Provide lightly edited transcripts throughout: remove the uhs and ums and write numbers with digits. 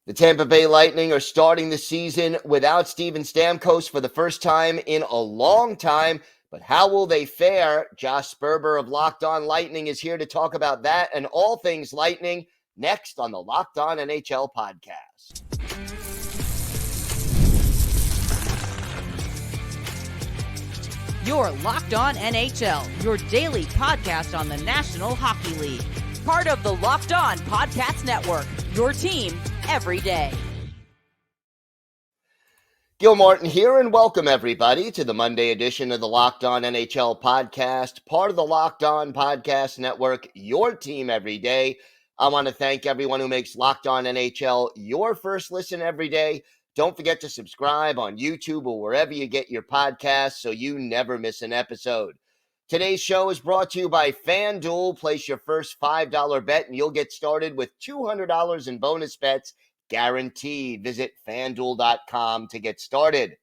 The Tampa Bay Lightning are starting the season without Steven Stamkos for the first time in a long time. But how will they fare? Josh Sperber of Locked On Lightning is here to talk about that and all things Lightning next on the Locked On NHL Podcast. You're Locked On NHL, your daily podcast on the National Hockey League. Part of the Locked On Podcast Network, your team every day. Gil Martin here, and welcome everybody to the Monday edition of the Locked On NHL Podcast, part of the Locked On Podcast Network, your team every day. I want to thank everyone who makes Locked On NHL your first listen every day. Don't forget to subscribe on YouTube or wherever you get your podcasts so you never miss an episode. Today's show is brought to you by FanDuel. Place your first $5 bet and you'll get started with $200 in bonus bets guaranteed. Visit FanDuel.com to get started.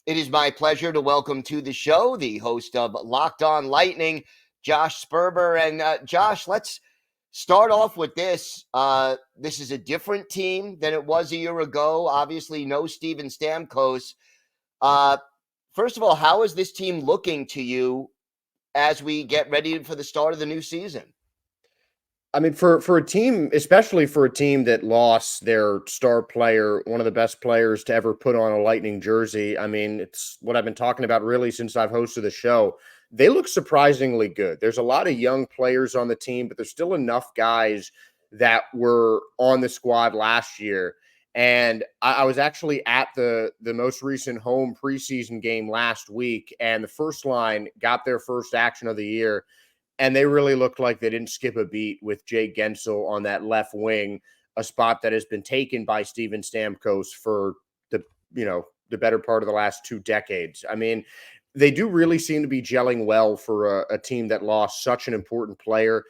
It is my pleasure to welcome to the show the host of Locked On Lightning, Josh Sperber. And Josh, let's start off with this. This is a different team than it was a year ago. Obviously, no Steven Stamkos. First of all, how is this team looking to you as we get ready for the start of the new season? I mean, for a team, especially for a team that lost their star player, one of the best players to ever put on a Lightning jersey, I mean, it's what I've been talking about really since I've hosted the show. They look surprisingly good. There's a lot of young players on the team, but there's still enough guys that were on the squad last year. And I was actually at the most recent home preseason game last week, and the first line got their first action of the year. And they really looked like they didn't skip a beat with Guentzel on that left wing, a spot that has been taken by Steven Stamkos for the better part of the last 2 decades. I mean, they do really seem to be gelling well for a team that lost such an important player.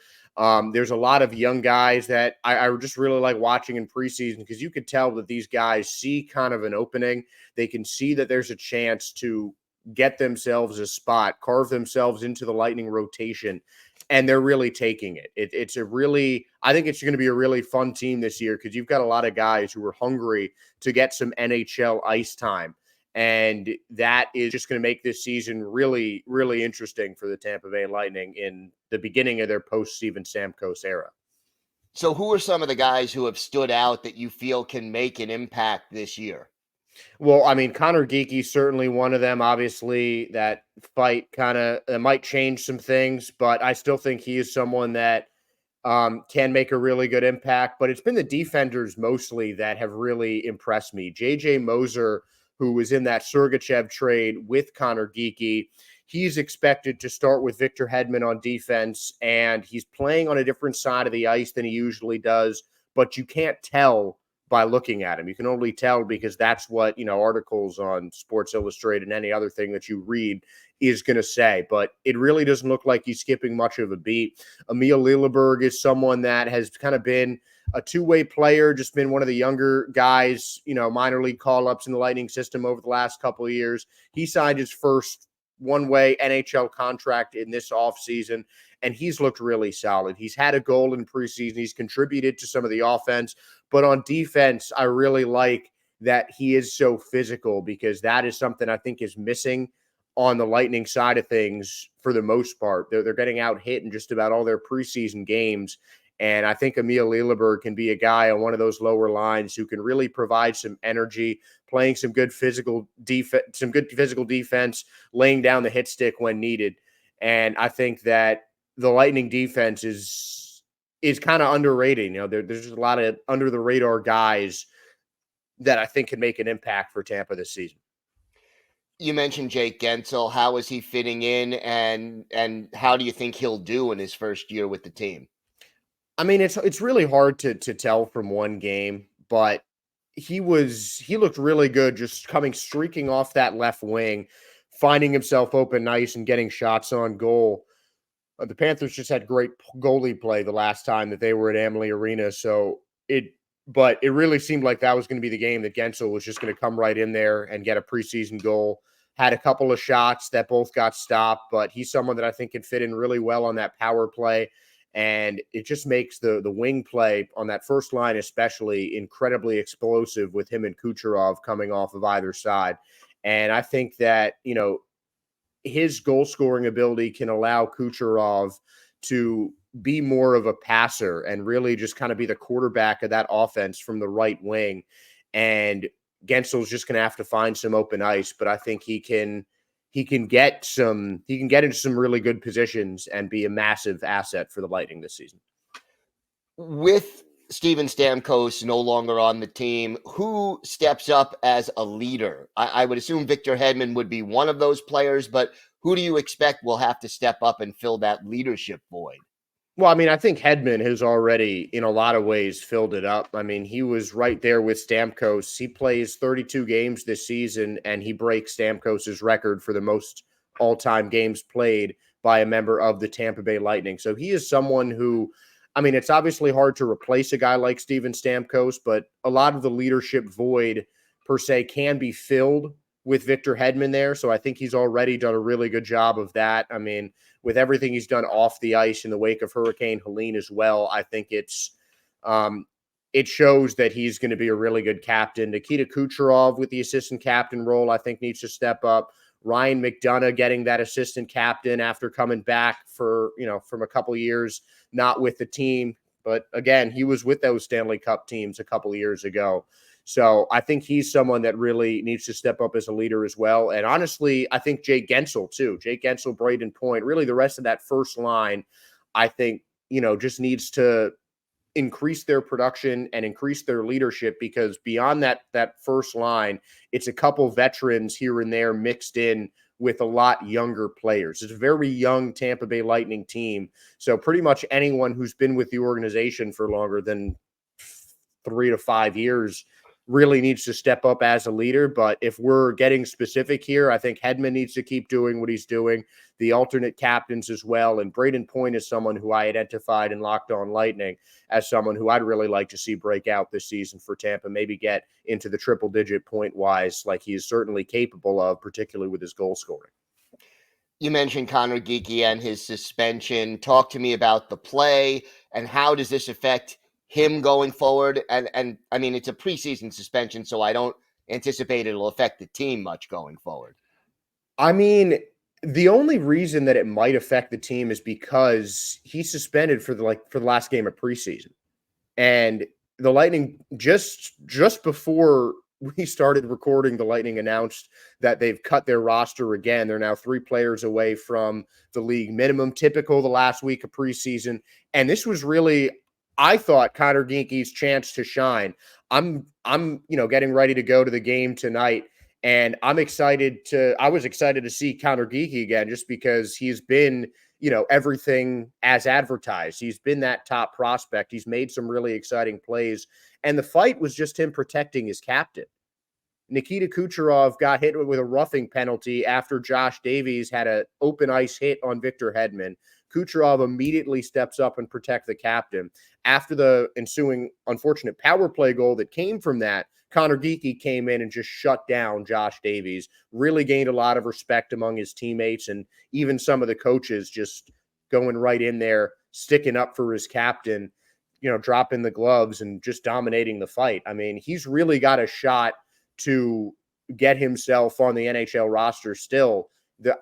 There's a lot of young guys that I just really like watching in preseason because you could tell that these guys see kind of an opening. They can see that there's a chance to get themselves a spot, carve themselves into the Lightning rotation, and they're really taking it. I think it's going to be a really fun team this year because you've got a lot of guys who are hungry to get some NHL ice time, and that is just going to make this season really, really interesting for the Tampa Bay Lightning in the beginning of their post-Steven Stamkos era. So who are some of the guys who have stood out that you feel can make an impact this year? Well, I mean, Conor Geekie certainly one of them. Obviously, that fight kind of might change some things, but I still think he is someone that can make a really good impact. But it's been the defenders mostly that have really impressed me. J.J. Moser, who was in that Sergachev trade with Conor Geekie, he's expected to start with Victor Hedman on defense, and he's playing on a different side of the ice than he usually does, but you can't tell by looking at him. You can only tell because that's what, articles on Sports Illustrated and any other thing that you read is going to say. But it really doesn't look like he's skipping much of a beat. Emil Lilleberg is someone that has kind of been a two-way player, just been one of the younger guys, minor league call-ups in the Lightning system over the last couple of years. He signed his first one-way NHL contract in this offseason, and he's looked really solid. He's had a goal in preseason. He's contributed to some of the offense. But on defense, I really like that he is so physical because that is something I think is missing on the Lightning side of things for the most part. They're getting out hit in just about all their preseason games. And I think Emil Lilleberg can be a guy on one of those lower lines who can really provide some energy, playing some good physical defense, laying down the hit stick when needed. And I think that the Lightning defense is kind of underrated. There's just a lot of under the radar guys that I think can make an impact for Tampa this season. You mentioned Jake Guentzel. How is he fitting in, and how do you think he'll do in his first year with the team? I mean, it's really hard to tell from one game, but he looked really good just streaking off that left wing, finding himself open nice and getting shots on goal. The Panthers just had great goalie play the last time that they were at Amalie Arena, but it really seemed like that was going to be the game that Guentzel was just going to come right in there and get a preseason goal. Had a couple of shots that both got stopped, but he's someone that I think can fit in really well on that power play. And it just makes the wing play on that first line especially incredibly explosive with him and Kucherov coming off of either side. And I think that, his goal scoring ability can allow Kucherov to be more of a passer and really just kind of be the quarterback of that offense from the right wing. And Guentzel's just going to have to find some open ice, but I think he can get into some really good positions and be a massive asset for the Lightning this season. With Steven Stamkos no longer on the team, who steps up as a leader? I would assume Victor Hedman would be one of those players, but who do you expect will have to step up and fill that leadership void? Well, I mean, I think Hedman has already, in a lot of ways, filled it up. I mean, he was right there with Stamkos. He plays 32 games this season, and he breaks Stamkos' record for the most all-time games played by a member of the Tampa Bay Lightning. So he is someone who, I mean, it's obviously hard to replace a guy like Steven Stamkos, but a lot of the leadership void, per se, can be filled with Victor Hedman there. So I think he's already done a really good job of that. I mean, with everything he's done off the ice in the wake of Hurricane Helene as well, I think it shows that he's going to be a really good captain. Nikita Kucherov with the assistant captain role, I think needs to step up. Ryan McDonough getting that assistant captain after coming back from a couple years, not with the team. But again, he was with those Stanley Cup teams a couple years ago. So I think he's someone that really needs to step up as a leader as well. And honestly, I think Jake Guentzel too. Jake Guentzel, Braden Point, really the rest of that first line, I think, just needs to increase their production and increase their leadership, because beyond that first line, it's a couple veterans here and there mixed in with a lot younger players. It's a very young Tampa Bay Lightning team. So pretty much anyone who's been with the organization for longer than 3 to 5 years really needs to step up as a leader. But if we're getting specific here, I think Hedman needs to keep doing what he's doing, the alternate captains as well. And Braden Point is someone who I identified in Locked On Lightning as someone who I'd really like to see break out this season for Tampa, maybe get into the triple-digit point-wise like he is certainly capable of, particularly with his goal scoring. You mentioned Conor Geekie and his suspension. Talk to me about the play and how does this affect him going forward. And I mean, it's a preseason suspension, so I don't anticipate it'll affect the team much going forward. I mean, the only reason that it might affect the team is because he's suspended for the last game of preseason. And the Lightning, just before we started recording, the Lightning announced that they've cut their roster again. They're now 3 players away from the league minimum, typical the last week of preseason. And this was really, I thought, Conor Geekie's chance to shine. I'm getting ready to go to the game tonight, and I was excited to see Conor Geekie again, just because he's been, everything as advertised. He's been that top prospect. He's made some really exciting plays, and the fight was just him protecting his captain. Nikita Kucherov got hit with a roughing penalty after Josh Davies had an open ice hit on Victor Hedman. Kucherov immediately steps up and protects the captain. After the ensuing unfortunate power play goal that came from that, Conor Geekie came in and just shut down Josh Davies, really gained a lot of respect among his teammates, and even some of the coaches just going right in there, sticking up for his captain, dropping the gloves and just dominating the fight. I mean, he's really got a shot to get himself on the NHL roster still.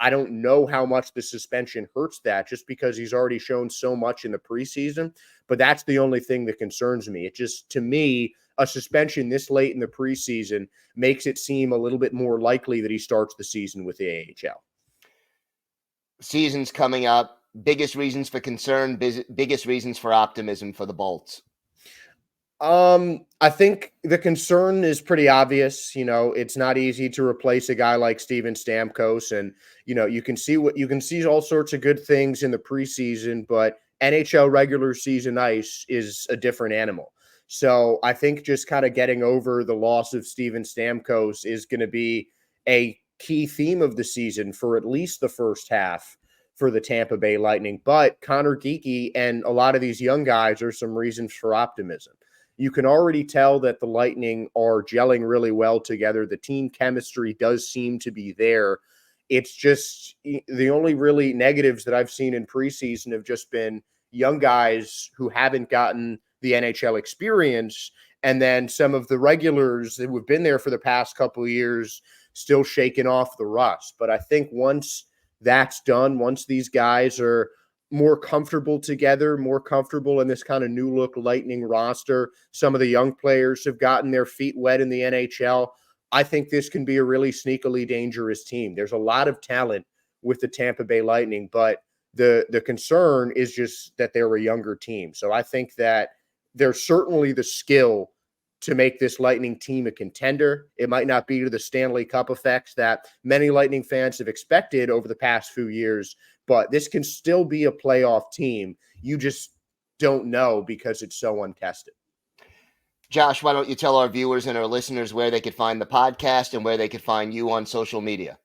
I don't know how much the suspension hurts that, just because he's already shown so much in the preseason, but that's the only thing that concerns me. It just, to me, a suspension this late in the preseason makes it seem a little bit more likely that he starts the season with the AHL. Season's coming up. Biggest reasons for concern, biggest reasons for optimism for the Bolts. I think the concern is pretty obvious. It's not easy to replace a guy like Steven Stamkos, and you can see all sorts of good things in the preseason, but NHL regular season ice is a different animal. So I think just kind of getting over the loss of Steven Stamkos is going to be a key theme of the season for at least the first half for the Tampa Bay Lightning. But Conor Geekie and a lot of these young guys are some reasons for optimism. You can already tell that the Lightning are gelling really well together. The team chemistry does seem to be there. It's just the only really negatives that I've seen in preseason have just been young guys who haven't gotten the NHL experience, and then some of the regulars that have been there for the past couple of years still shaking off the rust. But I think once that's done, once these guys are more comfortable together, more comfortable in this kind of new look Lightning roster, some of the young players have gotten their feet wet in the NHL. I think this can be a really sneakily dangerous team. There's a lot of talent with the Tampa Bay Lightning, but the concern is just that they're a younger team. So I think that there's certainly the skill to make this Lightning team a contender. It might not be to the Stanley Cup effects that many Lightning fans have expected over the past few years, but this can still be a playoff team. You just don't know because it's so untested. Josh, why don't you tell our viewers and our listeners where they could find the podcast and where they could find you on social media?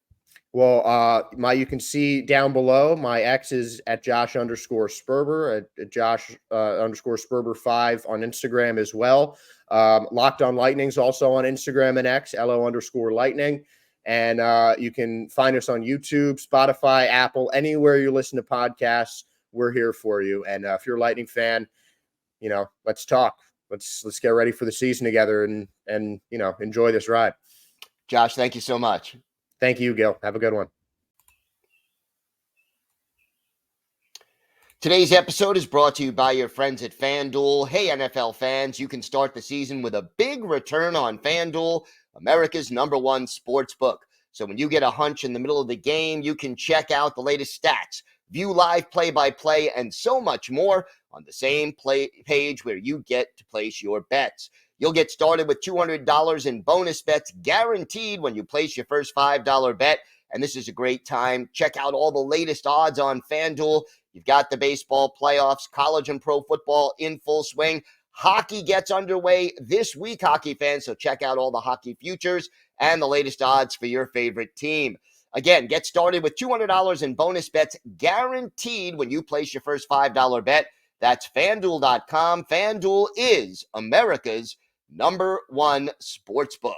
Well, you can see down below, my X is at Josh_Sperber, at Josh_Sperber 5 on Instagram as well. Locked On Lightning's also on Instagram and X, LO_Lightning. And you can find us on YouTube, Spotify, Apple, anywhere you listen to podcasts. We're here for you. And if you're a Lightning fan, let's talk. Let's get ready for the season together and enjoy this ride. Josh, thank you so much. Thank you, Gil. Have a good one. Today's episode is brought to you by your friends at FanDuel. Hey, NFL fans, you can start the season with a big return on FanDuel, America's #1 sports book. So when you get a hunch in the middle of the game, you can check out the latest stats, view live play-by-play, and so much more on the same page where you get to place your bets. You'll get started with $200 in bonus bets guaranteed when you place your first $5 bet. And this is a great time. Check out all the latest odds on FanDuel. You've got the baseball playoffs, college and pro football in full swing. Hockey gets underway this week, hockey fans. So check out all the hockey futures and the latest odds for your favorite team. Again, get started with $200 in bonus bets guaranteed when you place your first $5 bet. That's FanDuel.com. FanDuel is America's #1 sportsbook.